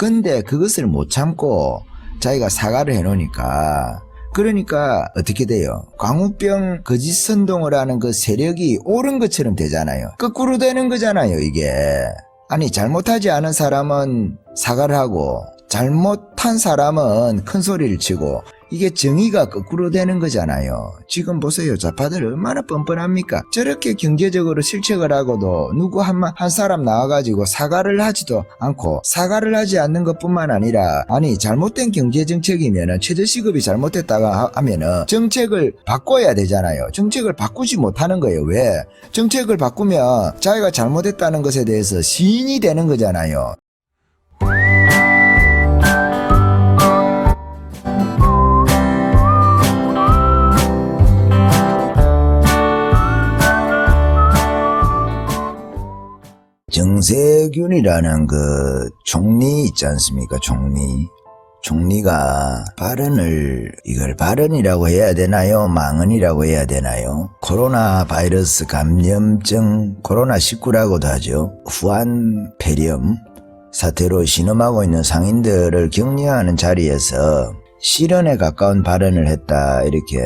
근데 그것을 못 참고 자기가 사과를 해놓으니까 그러니까 어떻게 돼요? 광우병 거짓 선동을 하는 그 세력이 옳은 것처럼 되잖아요. 거꾸로 되는 거잖아요, 이게. 아니, 잘못하지 않은 사람은 사과를 하고 잘못한 사람은 큰 소리를 치고 이게 정의가 거꾸로 되는 거잖아요. 지금 보세요. 좌파들 얼마나 뻔뻔합니까? 저렇게 경제적으로 실책을 하고도 누구 한 사람 나와가지고 사과를 하지도 않고 사과를 하지 않는 것뿐만 아니라 아니 잘못된 경제정책이면은 최저시급이 잘못됐다가 하면은 정책을 바꿔야 되잖아요. 정책을 바꾸지 못하는 거예요. 왜? 정책을 바꾸면 자기가 잘못했다는 것에 대해서 시인이 되는 거잖아요. 정세균이라는 그 총리 있지 않습니까? 총리가 이걸 발언이라고 해야 되나요? 망언이라고 해야 되나요? 코로나 바이러스 감염증 코로나19라고도 하죠. 후한 폐렴 사태로 신음하고 있는 상인들을 격려하는 자리에서 실언에 가까운 발언을 했다 이렇게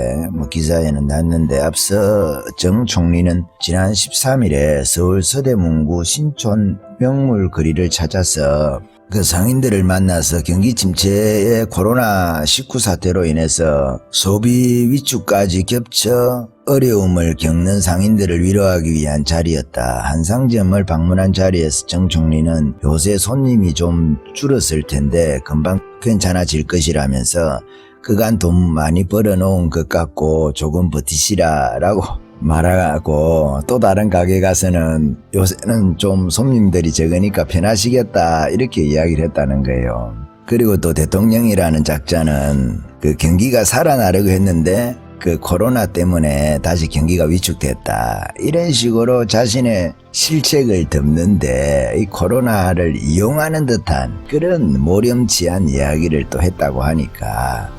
기사에는 났는데 앞서 정 총리는 지난 13일에 서울 서대문구 신촌 명물 거리를 찾아서 그 상인들을 만나서 경기 침체의 코로나19 사태로 인해서 소비 위축까지 겹쳐 어려움을 겪는 상인들을 위로하기 위한 자리였다. 한 상점을 방문한 자리에서 정 총리는 요새 손님이 좀 줄었을 텐데 금방 괜찮아질 것이라면서 그간 돈 많이 벌어놓은 것 같고 조금 버티시라라고 말하고 또 다른 가게 가서는 요새는 좀 손님들이 적으니까 편하시겠다 이렇게 이야기를 했다는 거예요. 그리고 또 대통령이라는 작자는 그 경기가 살아나려고 했는데 그 코로나 때문에 다시 경기가 위축됐다 이런 식으로 자신의 실책을 덮는데 이 코로나를 이용하는 듯한 그런 모렴치한 이야기를 또 했다고 하니까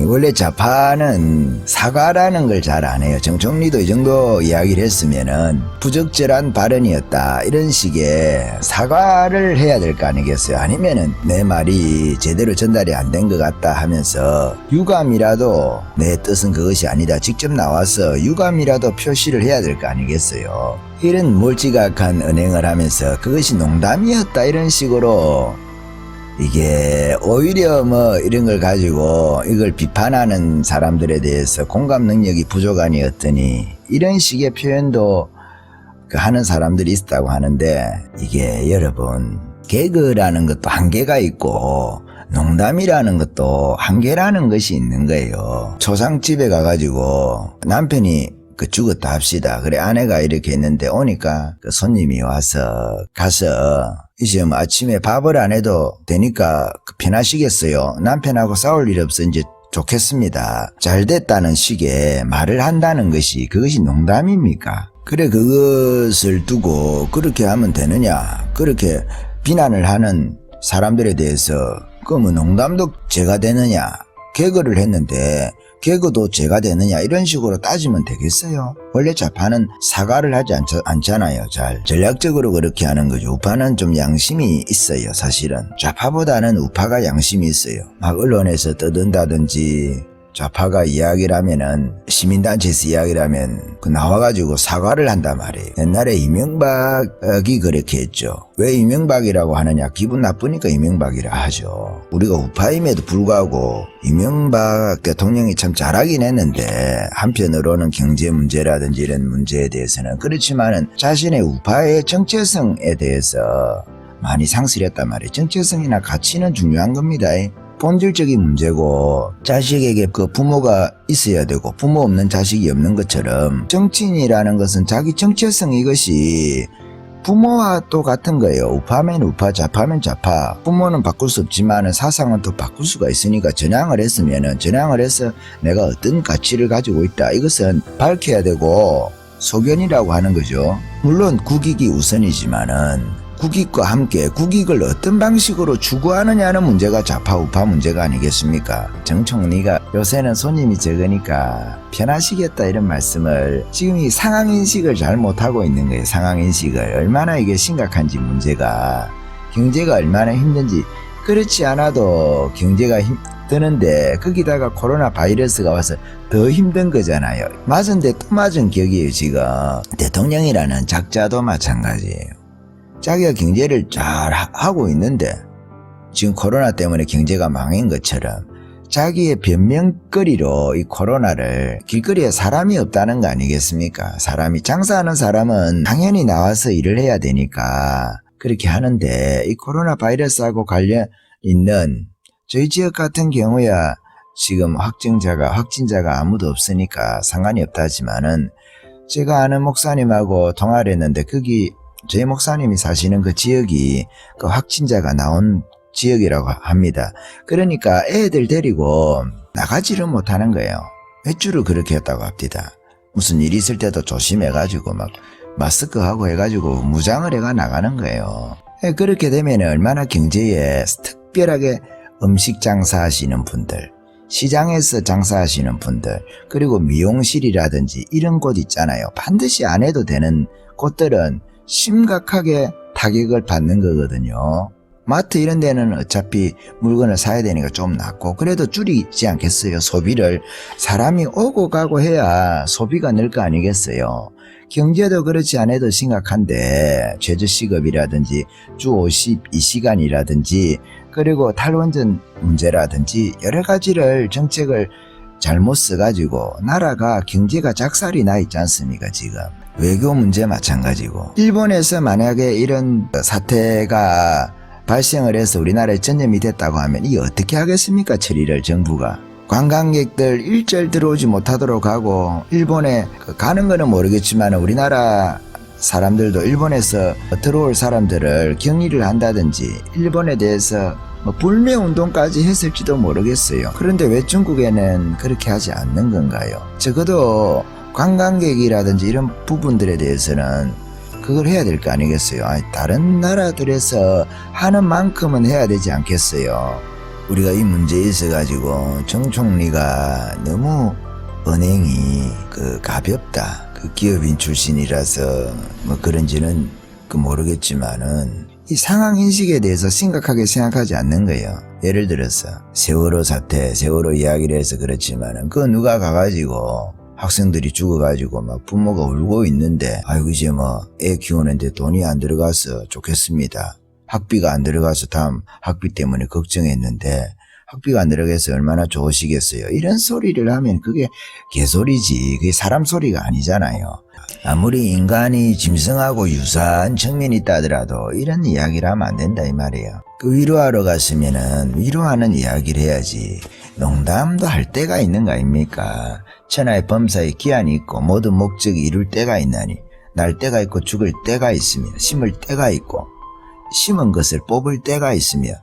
원래 좌파는 사과라는 걸 잘 안 해요. 정 총리도 이 정도 이야기를 했으면은 부적절한 발언이었다 이런 식의 사과를 해야 될 거 아니겠어요. 아니면은 내 말이 제대로 전달이 안 된 것 같다 하면서 유감이라도 내 뜻은 그것이 아니다 직접 나와서 유감이라도 표시를 해야 될 거 아니겠어요. 이런 몰지각한 언행을 하면서 그것이 농담이었다 이런 식으로 이게 오히려 이런 걸 가지고 이걸 비판하는 사람들에 대해서 공감 능력이 부족하니었더니 이런 식의 표현도 하는 사람들이 있다고 하는데 이게 여러분 개그라는 것도 한계가 있고 농담이라는 것도 한계라는 것이 있는 거예요. 초상집에 가가지고 남편이 죽었다 합시다. 그래 아내가 이렇게 했는데 오니까 그 손님이 가서 이제 아침에 밥을 안 해도 되니까 편하시겠어요. 남편하고 싸울 일 없어 이제 좋겠습니다. 잘 됐다는 식의 말을 한다는 것이 그것이 농담입니까? 그래 그것을 두고 그렇게 하면 되느냐 그렇게 비난을 하는 사람들에 대해서 농담도 죄가 되느냐 개그를 했는데 개그도 죄가 되느냐 이런 식으로 따지면 되겠어요. 원래 좌파는 사과를 하지 않잖아요. 잘 전략적으로 그렇게 하는 거죠. 우파는 좀 양심이 있어요. 사실은 좌파보다는 우파가 양심이 있어요. 막 언론에서 떠든다든지 좌파가 이야기를 하면은 시민단체에서 이야기를 하면 나와가지고 사과를 한단 말이에요. 옛날에 이명박이 그렇게 했죠. 왜 이명박이라고 하느냐 기분 나쁘니까 이명박이라 하죠. 우리가 우파임에도 불구하고 이명박 대통령이 참 잘하긴 했는데 한편으로는 경제 문제라든지 이런 문제에 대해서는 그렇지만은 자신의 우파의 정체성에 대해서 많이 상실했단 말이에요. 정체성이나 가치는 중요한 겁니다. 본질적인 문제고 자식에게 그 부모가 있어야 되고 부모 없는 자식이 없는 것처럼 정치인이라는 것은 자기 정체성 이것이 부모와 또 같은 거예요. 우파면 우파 좌파면 좌파 부모는 바꿀 수 없지만 사상은 또 바꿀 수가 있으니까 전향을 했으면은 전향을 해서 내가 어떤 가치를 가지고 있다 이것은 밝혀야 되고 소견이라고 하는 거죠. 물론 국익이 우선이지만은 국익과 함께 국익을 어떤 방식으로 추구하느냐는 문제가 좌파 우파 문제가 아니겠습니까? 정 총리가 요새는 손님이 적으니까 편하시겠다 이런 말씀을 지금 이 상황인식을 잘 못하고 있는 거예요. 상황인식을 얼마나 이게 심각한지 문제가 경제가 얼마나 힘든지 그렇지 않아도 경제가 힘드는데 거기다가 코로나 바이러스가 와서 더 힘든 거잖아요. 맞은데 또 맞은 격이에요. 지금 대통령이라는 작자도 마찬가지예요. 자기가 경제를 잘 하고 있는데 지금 코로나 때문에 경제가 망한 것처럼 자기의 변명거리로 이 코로나를, 길거리에 사람이 없다는 거 아니겠습니까? 사람이, 장사하는 사람은 당연히 나와서 일을 해야 되니까 그렇게 하는데, 이 코로나 바이러스하고 관련 있는 저희 지역 같은 경우야 지금 확진자가 아무도 없으니까 상관이 없다지만은, 제가 아는 목사님하고 통화를 했는데 거기 저희 목사님이 사시는 그 지역이 그 확진자가 나온 지역이라고 합니다. 그러니까 애들 데리고 나가지를 못하는 거예요. 외출을 그렇게 했다고 합니다. 무슨 일 있을 때도 조심해가지고 막 마스크하고 해가지고 무장을 해가 나가는 거예요. 그렇게 되면 얼마나 경제에, 특별하게 음식 장사하시는 분들, 시장에서 장사하시는 분들, 그리고 미용실이라든지 이런 곳 있잖아요. 반드시 안 해도 되는 곳들은 심각하게 타격을 받는 거거든요. 마트 이런 데는 어차피 물건을 사야 되니까 좀 낫고, 그래도 줄이지 않겠어요? 소비를. 사람이 오고 가고 해야 소비가 늘 거 아니겠어요? 경제도 그렇지 않아도 심각한데, 최저시급이라든지 주 52시간이라든지 그리고 탈원전 문제라든지 여러 가지를 정책을 잘못 써가지고 나라가 경제가 작살이 나 있지 않습니까? 지금 외교 문제 마찬가지고, 일본에서 만약에 이런 사태가 발생을 해서 우리나라에 전염이 됐다고 하면 이 어떻게 하겠습니까? 처리를 정부가. 관광객들 일절 들어오지 못하도록 하고, 일본에 가는 거는 모르겠지만 우리나라 사람들도 일본에서 들어올 사람들을 격리를 한다든지 일본에 대해서 불매 운동까지 했을지도 모르겠어요. 그런데 왜 중국에는 그렇게 하지 않는 건가요? 적어도 관광객이라든지 이런 부분들에 대해서는 그걸 해야 될 거 아니겠어요? 다른 나라들에서 하는 만큼은 해야 되지 않겠어요? 우리가 이 문제에 있어가지고 정 총리가 너무 언행이 가볍다. 기업인 출신이라서 그런지는 모르겠지만은 이 상황 인식에 대해서 심각하게 생각하지 않는 거예요. 예를 들어서 세월호 사태, 세월호 이야기를 해서 그렇지만은 그 누가 가가지고 학생들이 죽어가지고 막 부모가 울고 있는데, 아이고 이제 애 키우는데 돈이 안 들어가서 좋겠습니다. 학비가 안 들어가서 다음 학비 때문에 걱정했는데 학비가 안 들어가서 얼마나 좋으시겠어요. 이런 소리를 하면 그게 개소리지, 그게 사람 소리가 아니잖아요. 아무리 인간이 짐승하고 유사한 측면이 있다 하더라도 이런 이야기를 하면 안 된다 이 말이에요. 위로하러 갔으면은 위로하는 이야기를 해야지 농담도 할 때가 있는 거 아닙니까? 천하의 범사에 기한이 있고 모든 목적이 이룰 때가 있나니, 날 때가 있고 죽을 때가 있으며, 심을 때가 있고 심은 것을 뽑을 때가 있으며,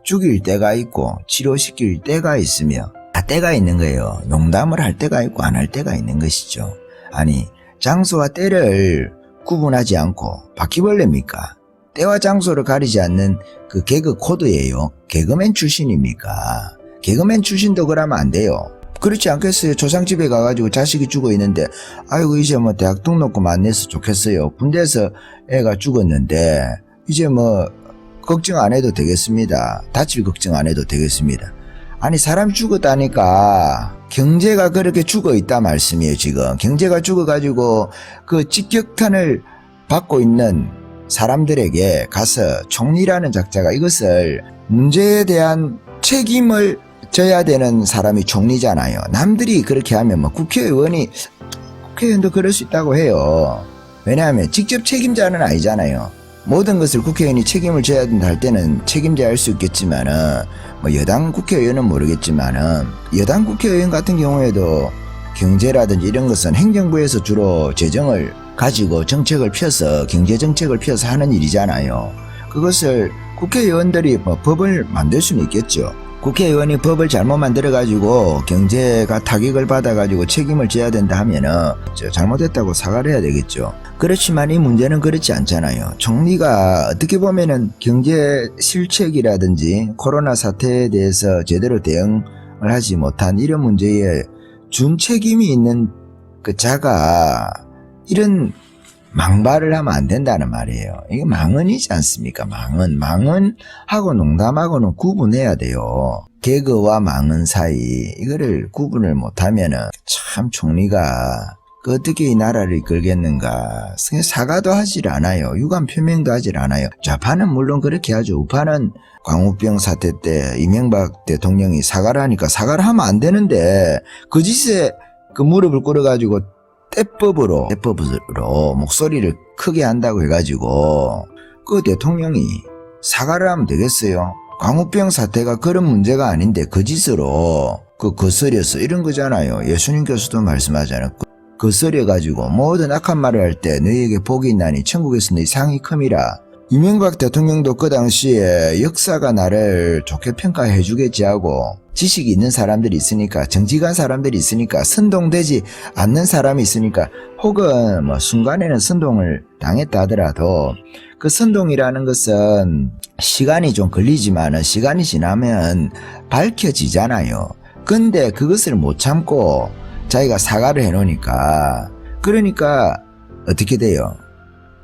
죽일 때가 있고 치료시킬 때가 있으며, 다 때가 있는 거예요. 농담을 할 때가 있고 안 할 때가 있는 것이죠. 아니, 장소와 때를 구분하지 않고 바퀴벌레입니까? 때와 장소를 가리지 않는 그 개그 코드예요. 개그맨 출신입니까? 개그맨 출신도 그러면 안 돼요. 그렇지 않겠어요? 조상집에 가가지고 자식이 죽어 있는데, 아이고 이제 대학 등록금 안 내서 좋겠어요. 군대에서 애가 죽었는데 이제 걱정 안 해도 되겠습니다. 다칠 걱정 안 해도 되겠습니다. 아니, 사람 죽었다니까 경제가 그렇게 죽어 있다 말씀이에요. 지금 경제가 죽어가지고 그 직격탄을 받고 있는 사람들에게 가서 총리라는 작자가 이것을, 문제에 대한 책임을 져야 되는 사람이 총리잖아요. 남들이 그렇게 하면 국회의원도 그럴 수 있다고 해요. 왜냐하면 직접 책임자는 아니잖아요. 모든 것을 국회의원이 책임을 져야 된다 할 때는 책임져야 할 수 있겠지만은, 여당 국회의원은 모르겠지만은, 여당 국회의원 같은 경우에도 경제라든지 이런 것은 행정부에서 주로 재정을 가지고 정책을 펴서, 경제정책을 펴서 하는 일이잖아요. 그것을 국회의원들이 법을 만들 수는 있겠죠. 국회의원이 법을 잘못 만들어가지고 경제가 타격을 받아가지고 책임을 져야 된다 하면은 잘못했다고 사과를 해야 되겠죠. 그렇지만 이 문제는 그렇지 않잖아요. 총리가 어떻게 보면은 경제 실책이라든지 코로나 사태에 대해서 제대로 대응을 하지 못한 이런 문제에 준 책임이 있는 그 자가 이런 망발을 하면 안 된다는 말이에요. 이게 망언이지 않습니까? 망언하고 농담하고는 구분해야 돼요. 개그와 망언 사이 이거를 구분을 못하면은 참 총리가 어떻게 이 나라를 이끌겠는가. 사과도 하질 않아요. 유감 표명도 하질 않아요. 좌파는 물론 그렇게 하죠. 우파는 광우병 사태 때 이명박 대통령이 사과를 하니까 사과를 하면 안 되는데 그 짓에 그 무릎을 꿇어가지고 때법으로 목소리를 크게 한다고 해가지고 그 대통령이 사과를 하면 되겠어요? 광우병 사태가 그런 문제가 아닌데 그 짓으로 거스려서 이런 거잖아요. 예수님께서도 말씀하잖아요. 거스려가지고 모든 악한 말을 할 때 너희에게 복이 있나니 천국에서 너희 상이 큼이라. 이명박 대통령도 그 당시에 역사가 나를 좋게 평가해 주겠지 하고 지식이 있는 사람들이 있으니까 정직한 사람들이 있으니까 선동되지 않는 사람이 있으니까 혹은 뭐 순간에는 선동을 당했다 하더라도 그 선동이라는 것은 시간이 좀 걸리지만은 시간이 지나면 밝혀지잖아요. 근데 그것을 못 참고 자기가 사과를 해놓으니까 그러니까 어떻게 돼요?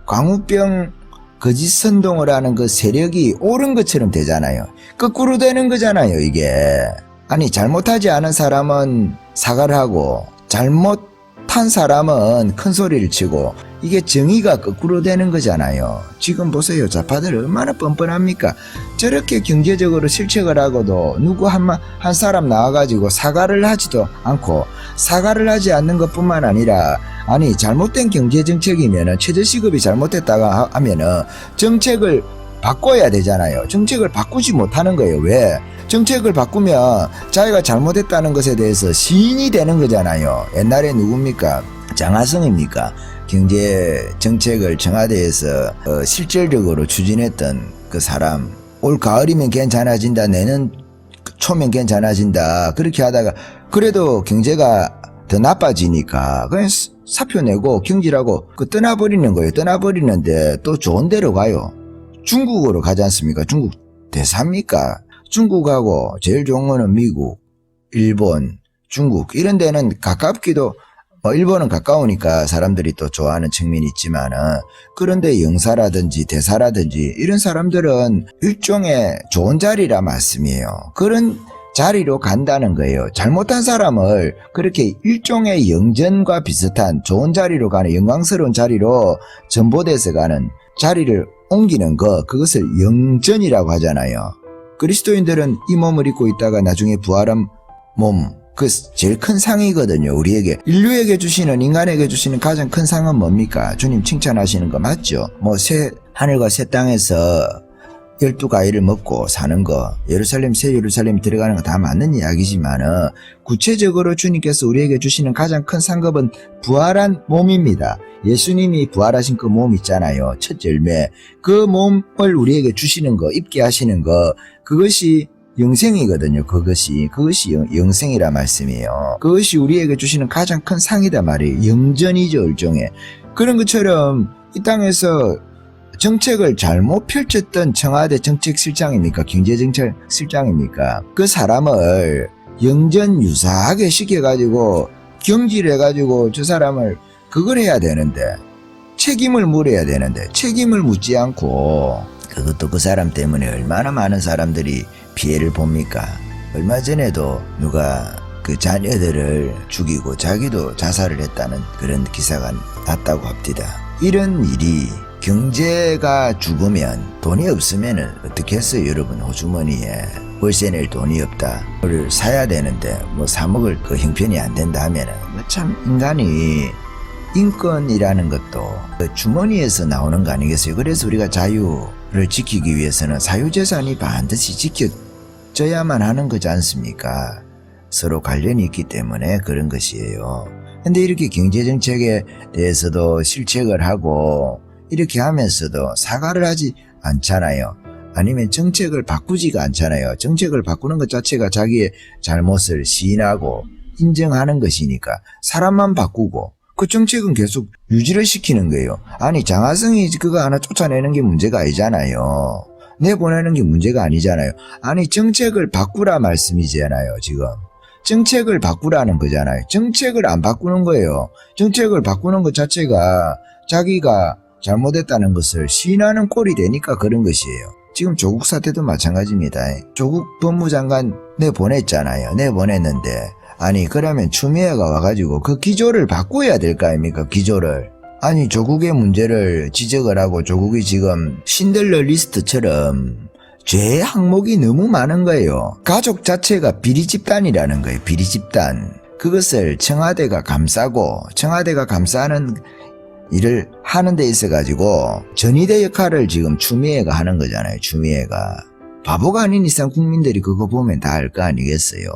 광우병 거짓 선동을 하는 그 세력이 옳은 것처럼 되잖아요. 거꾸로 되는 거잖아요, 이게. 아니, 잘못하지 않은 사람은 사과를 하고 잘못한 사람은 큰 소리를 치고 이게 정의가 거꾸로 되는 거잖아요. 지금 보세요. 좌파들 얼마나 뻔뻔합니까? 저렇게 경제적으로 실책을 하고도 누구 한 사람 나와가지고 사과를 하지도 않고 사과를 하지 않는 것뿐만 아니라 아니 잘못된 경제정책이면은 최저시급이 잘못됐다가 하면은 정책을 바꿔야 되잖아요. 정책을 바꾸지 못하는 거예요. 왜? 정책을 바꾸면 자기가 잘못했다는 것에 대해서 시인이 되는 거잖아요. 옛날에 누굽니까? 장하성입니까? 경제 정책을 청와대에서 실질적으로 추진했던 그 사람. 올 가을이면 괜찮아진다. 내년 초면 괜찮아진다. 그렇게 하다가 그래도 경제가 더 나빠지니까 그냥 사표 내고 경질하고 떠나버리는 거예요. 떠나버리는데 또 좋은 데로 가요. 중국으로 가지 않습니까? 중국 대사입니까? 중국하고 제일 좋은 거는 미국, 일본, 중국 이런 데는 가깝기도 일본은 가까우니까 사람들이 또 좋아하는 측면이 있지만은 그런데 영사라든지 대사라든지 이런 사람들은 일종의 좋은 자리라 말씀이에요. 그런 자리로 간다는 거예요. 잘못한 사람을 그렇게 일종의 영전과 비슷한 좋은 자리로 가는 영광스러운 자리로 전보대에서 가는 자리를 옮기는 그것을 영전이라고 하잖아요. 그리스도인들은 이 몸을 입고 있다가 나중에 부활한 몸, 그 제일 큰 상이거든요. 우리에게 인류에게 주시는 인간에게 주시는 가장 큰 상은 뭡니까? 주님 칭찬하시는 거 맞죠? 뭐 새 하늘과 새 땅에서 12가위를 먹고 사는 거, 예루살렘 새 예루살렘 들어가는 거 다 맞는 이야기지만은 구체적으로 주님께서 우리에게 주시는 가장 큰 상급은 부활한 몸입니다. 예수님이 부활하신 그 몸 있잖아요. 첫 열매. 그 몸을 우리에게 주시는 거, 입게 하시는 거, 그것이 영생이거든요. 그것이 영생이라 말씀이에요. 그것이 우리에게 주시는 가장 큰 상이다 말이에요. 영전이죠, 일종의. 그런 것처럼 이 땅에서 정책을 잘못 펼쳤던 청와대 정책실장입니까? 경제정책실장입니까? 그 사람을 영전 유사하게 시켜가지고 경질해가지고 저 사람을 그걸 해야 되는데 책임을 물어야 되는데 책임을 묻지 않고 그것도 그 사람 때문에 얼마나 많은 사람들이 피해를 봅니까? 얼마 전에도 누가 그 자녀들을 죽이고 자기도 자살을 했다는 그런 기사가 났다고 합니다. 이런 일이 경제가 죽으면 돈이 없으면 어떻게 했어요? 여러분 호주머니에 월세 낼 돈이 없다. 그걸 사야 되는데 뭐 사 먹을 그 형편이 안 된다 하면은 참 인간이 인권이라는 것도 그 주머니에서 나오는 거 아니겠어요? 그래서 우리가 자유를 지키기 위해서는 사유재산이 반드시 지켜져야만 하는 거지 않습니까? 서로 관련이 있기 때문에 그런 것이에요. 근데 이렇게 경제정책에 대해서도 실책을 하고 이렇게 하면서도 사과를 하지 않잖아요. 아니면 정책을 바꾸지가 않잖아요. 정책을 바꾸는 것 자체가 자기의 잘못을 시인하고 인정하는 것이니까 사람만 바꾸고 그 정책은 계속 유지를 시키는 거예요. 아니 장하성이 그거 하나 쫓아내는 게 문제가 아니잖아요. 내보내는 게 문제가 아니잖아요. 아니 정책을 바꾸라 말씀이잖아요. 지금 정책을 바꾸라는 거잖아요. 정책을 안 바꾸는 거예요. 정책을 바꾸는 것 자체가 자기가 잘못했다는 것을 시인하는 꼴이 되니까 그런 것이에요. 지금 조국 사태도 마찬가지입니다. 조국 법무장관 내보냈잖아요. 내보냈는데 아니 그러면 추미애가 와가지고 그 기조를 바꿔야 될 거 아닙니까? 기조를. 아니 조국의 문제를 지적을 하고 조국이 지금 신들러 리스트처럼 죄 항목이 너무 많은 거예요. 가족 자체가 비리 집단이라는 거예요. 비리 집단. 그것을 청와대가 감싸고 청와대가 감싸는 일을 하는 데 있어 가지고 전위대 역할을 지금 추미애가 하는 거잖아요. 추미애가. 바보가 아닌 이상 국민들이 그거 보면 다 알 거 아니겠어요.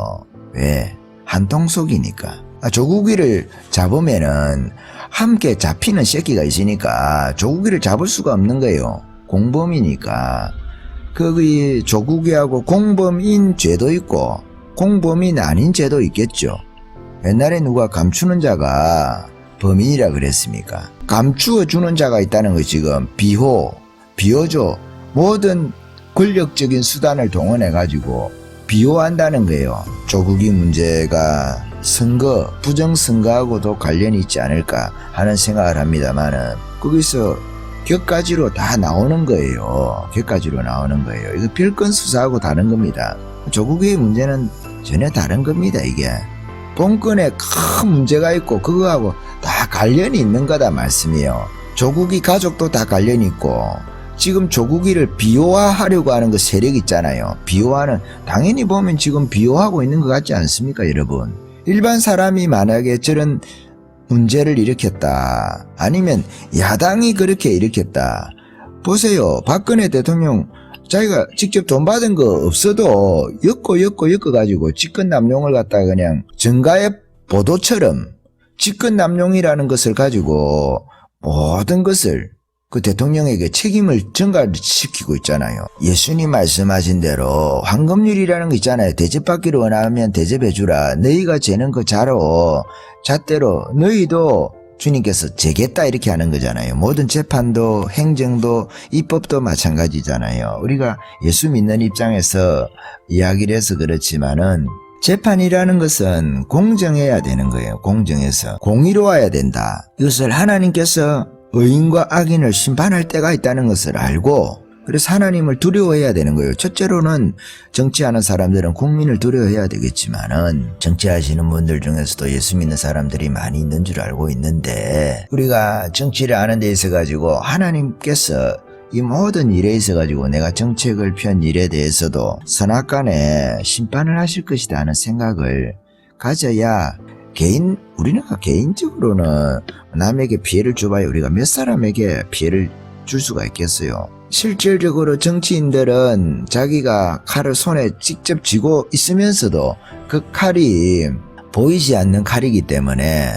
왜? 한통속이니까. 조국이를 잡으면은 함께 잡히는 새끼가 있으니까 조국이를 잡을 수가 없는 거예요. 공범이니까. 거기 조국이하고 공범인 죄도 있고 공범인 아닌 죄도 있겠죠. 옛날에 누가 감추는 자가 범인이라 그랬습니까? 감추어 주는 자가 있다는 거 지금 비호죠. 모든 권력적인 수단을 동원해 가지고 비호한다는 거예요. 조국이 문제가 선거, 부정선거하고도 관련이 있지 않을까 하는 생각을 합니다만은 거기서 격가지로 다 나오는 거예요. 격가지로 나오는 거예요. 이거 별건 수사하고 다른 겁니다. 조국의 문제는 전혀 다른 겁니다. 이게 본건에 큰 문제가 있고 그거하고 다 관련이 있는 거다 말씀이에요. 조국이 가족도 다 관련이 있고 지금 조국이를 비호화하려고 하는 그 세력 있잖아요. 비호화는 당연히 보면 지금 비호하고 있는 것 같지 않습니까 여러분? 일반 사람이 만약에 저런 문제를 일으켰다 아니면 야당이 그렇게 일으켰다 보세요. 박근혜 대통령 자기가 직접 돈 받은 거 없어도 엮어 가지고 직권남용을 갖다가 그냥 정가의 보도처럼 직권남용이라는 것을 가지고 모든 것을 그 대통령에게 책임을 전가시키고 있잖아요. 예수님 말씀하신 대로 황금률이라는 거 있잖아요. 대접받기를 원하면 대접해주라. 너희가 재는 그 자로 잣대로 너희도 주님께서 재겠다 이렇게 하는 거잖아요. 모든 재판도 행정도 입법도 마찬가지잖아요. 우리가 예수 믿는 입장에서 이야기를 해서 그렇지만은 재판이라는 것은 공정해야 되는 거예요. 공정해서 공의로워야 된다. 이것을 하나님께서 의인과 악인을 심판할 때가 있다는 것을 알고 그래서 하나님을 두려워해야 되는 거예요. 첫째로는 정치하는 사람들은 국민을 두려워해야 되겠지만은 정치하시는 분들 중에서도 예수 믿는 사람들이 많이 있는 줄 알고 있는데 우리가 정치를 하는 데 있어 가지고 하나님께서 이 모든 일에 있어 가지고 내가 정책을 편 일에 대해서도 선악간에 심판을 하실 것이다 하는 생각을 가져야 우리는 개인적으로는 남에게 피해를 줘봐야 우리가 몇 사람에게 피해를 줄 수가 있겠어요. 실질적으로 정치인들은 자기가 칼을 손에 직접 쥐고 있으면서도 그 칼이 보이지 않는 칼이기 때문에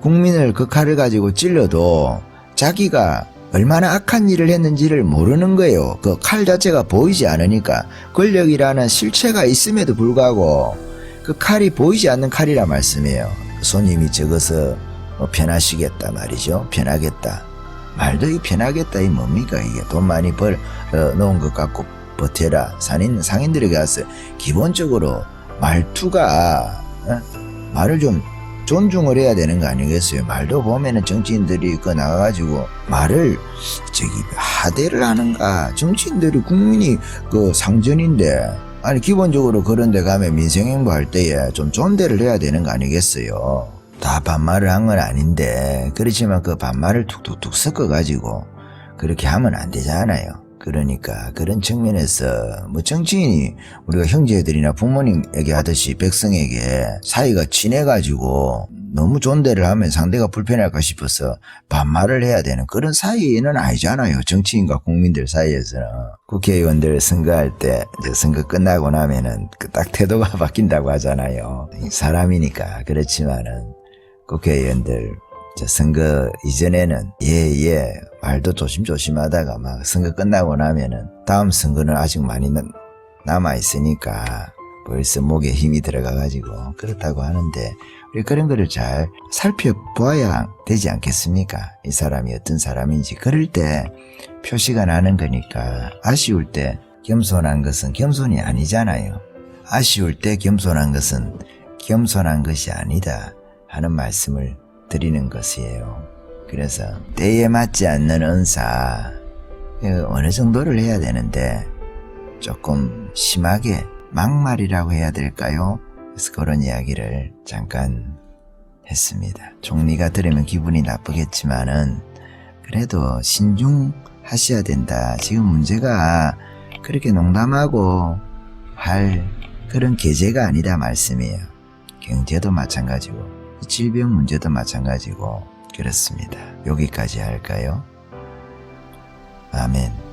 국민을 그 칼을 가지고 찔러도 자기가 얼마나 악한 일을 했는지를 모르는 거예요. 그 칼 자체가 보이지 않으니까 권력이라는 실체가 있음에도 불구하고 그 칼이 보이지 않는 칼이라 말씀이에요. 손님이 적어서 편하시겠다 말이죠. 편하겠다. 말도 이 편하겠다 이 뭡니까 이게 돈 많이 벌 놓은 것 갖고 버텨라. 상인들에게 가서 기본적으로 말투가 말을 좀 존중을 해야 되는 거 아니겠어요? 말도 보면은 정치인들이 그 나가가지고 말을 하대를 하는가? 정치인들이 국민이 그 상전인데 아니 기본적으로 그런 데 가면 민생행보 할 때에 좀 존대를 해야 되는 거 아니겠어요? 다 반말을 한 건 아닌데 그렇지만 그 반말을 툭툭툭 섞어가지고 그렇게 하면 안 되잖아요. 그러니까 그런 측면에서 뭐 정치인이 우리가 형제들이나 부모님에게 하듯이 백성에게 사이가 친해가지고 너무 존대를 하면 상대가 불편할까 싶어서 반말을 해야 되는 그런 사이는 아니잖아요. 정치인과 국민들 사이에서는. 국회의원들 선거할 때 이제 선거 끝나고 나면은 딱 태도가 바뀐다고 하잖아요. 사람이니까. 그렇지만은 국회의원들 선거 이전에는 예 말도 조심조심하다가 막 선거 끝나고 나면은 다음 선거는 아직 많이 남아있으니까 벌써 목에 힘이 들어가가지고 그렇다고 하는데 우리 그런 거를 잘 살펴보아야 되지 않겠습니까? 이 사람이 어떤 사람인지. 그럴 때 표시가 나는 거니까 아쉬울 때 겸손한 것은 겸손이 아니잖아요. 아쉬울 때 겸손한 것은 겸손한 것이 아니다 하는 말씀을 드리는 것이에요. 그래서 때에 맞지 않는 은사 어느 정도를 해야 되는데 조금 심하게 막말이라고 해야 될까요? 그래서 그런 이야기를 잠깐 했습니다. 총리가 들으면 기분이 나쁘겠지만은 그래도 신중하셔야 된다. 지금 문제가 그렇게 농담하고 할 그런 계제가 아니다 말씀이에요. 경제도 마찬가지고 질병 문제도 마찬가지고 그렇습니다. 여기까지 할까요? 아멘.